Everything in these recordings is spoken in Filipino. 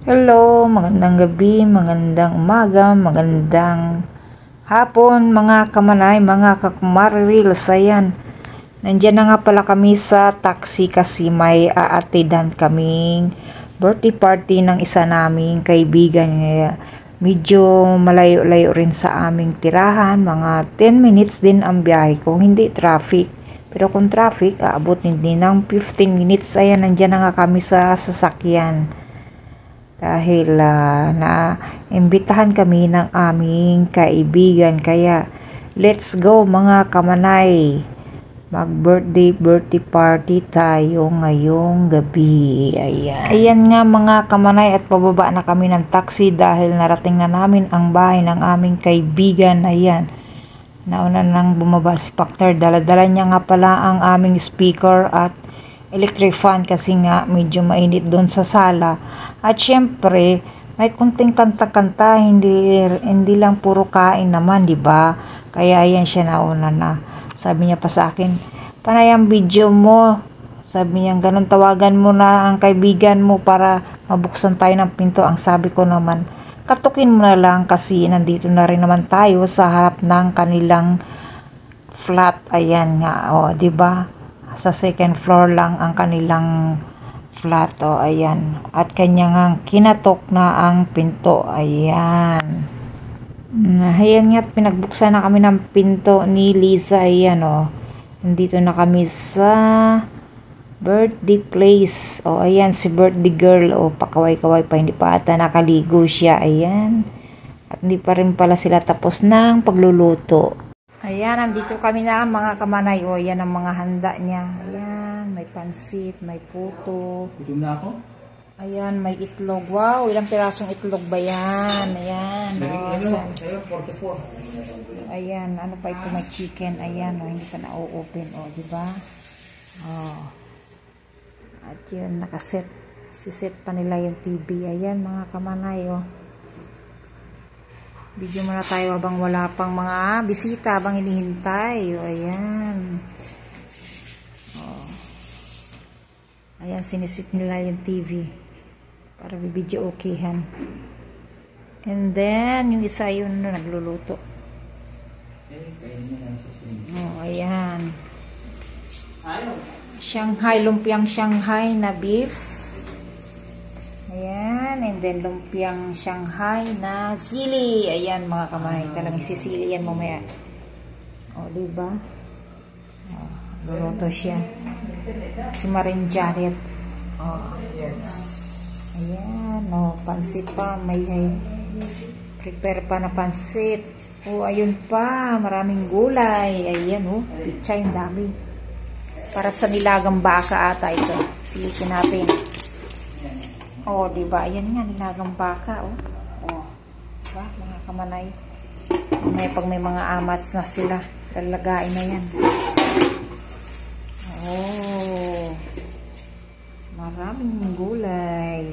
Hello, magandang gabi, magandang umaga, magandang hapon mga kamanay, mga kakumarils. Ayan, nandyan na nga pala kami sa taxi kasi may aatidan kaming birthday party ng isa naming kaibigan. Medyo malayo-layo rin sa aming tirahan, mga 10 minutes din ang biyahe kung hindi traffic. Pero kung traffic, aabot din ng 15 minutes. Ayan, nandyan na nga kami sa sasakyan. Dahil na-imbitahan kami ng aming kaibigan. Kaya, let's go mga kamanay. Mag-birthday party tayo ngayong gabi. Ayan. Ayan nga mga kamanay at pababa na kami ng taxi dahil narating na namin ang bahay ng aming kaibigan. Ayan. Nauna nang bumaba si Pactor. Dala-dala niya nga pala ang aming speaker at electric fan kasi nga medyo mainit doon sa sala. At syempre, may kunting kanta-kanta, hindi lang puro kain naman, di ba? Kaya ayan siya nauna na. Sabi niya pa sa akin, "Panay ang video mo." Sabi niya, "Ganun tawagan mo na ang kaibigan mo para mabuksan tayo ng pinto." Ang sabi ko naman, "Katukin mo na lang kasi nandito na rin naman tayo sa harap ng kanilang flat." Ayan nga, di ba? Sa second floor lang ang kanilang flat. Ayan. At kanya nga kinatok na ang pinto. Ayan. Ayan nga, pinagbuksan na kami ng pinto ni Lisa. Ayan, nandito na kami sa birthday place. Ayan, si birthday girl. Pakaway-kaway pa. Hindi pa ata nakaligo siya. Ayan. At hindi pa rin pala sila tapos ng pagluluto. Ayan, nandito kami na mga kamanay. Yan ang mga handa niya. Ayan, may pansit, may puto. Gutom na ako? Ayan, may itlog. Wow, ilang pirasong itlog ba yan? Ayan. Ayan, ano pa ito? May chicken. Ayan, hindi pa na-open. Diba? At yun, nakaset. Siset pa nila yung TV. Ayan, mga kamanay. Video muna tayo habang wala pang mga bisita, habang hinihintay. Ayan. Ayan, sinisit nila yung TV para bibidyo okayhan. And then, yung isa yun nagluluto. Ayan. Shanghai, lumpiang Shanghai na beef. Ayan, and then lumpiang Shanghai na sili. Ayan mga kamanay, talagang sisili yan mamaya. Diba? Luluto siya. Si Marin Janet. Ayan, pansit pa. May prepare pa na pansit. Ayun pa, maraming gulay. Ayan, pichay, yung dami. Para sa nilagang baka ata ito. Silikin natin. Diba? Ayan nga, nilagang baka, Diba, mga kamanay? Pag may mga amats na sila, lalagain na yan. Maraming gulay.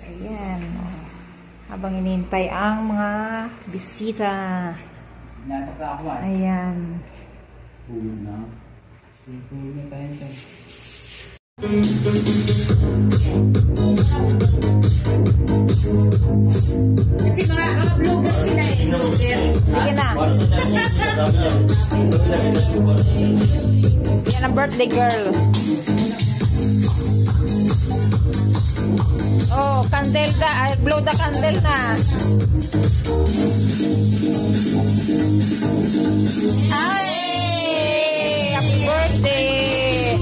Ayan, habang inintay ang mga bisita. Ayan. Hulog na. Hulog na tayo dyan. Kasi mga vlogger sila Sige na. Yan ang birthday girl. Candle ka. Blow the candle na. Ay! Happy birthday!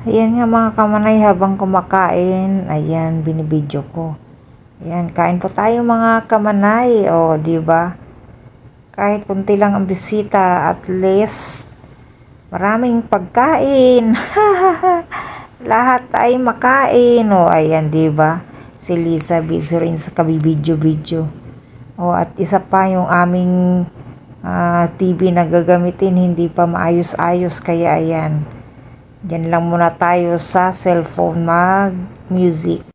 Ayan nga mga kamanay, habang kumakain, ayan, binibidyo ko. Ayan, kain po tayo mga kamanay. Diba? Kahit kunti lang ang bisita, at least, maraming pagkain. Lahat ay makain. Ayan, diba? Si Lisa, busy rin sa kabibidyo-bidyo. At isa pa yung aming TV na gagamitin, hindi pa maayos-ayos. Kaya ayan. Diyan lang muna tayo sa cellphone mag-music.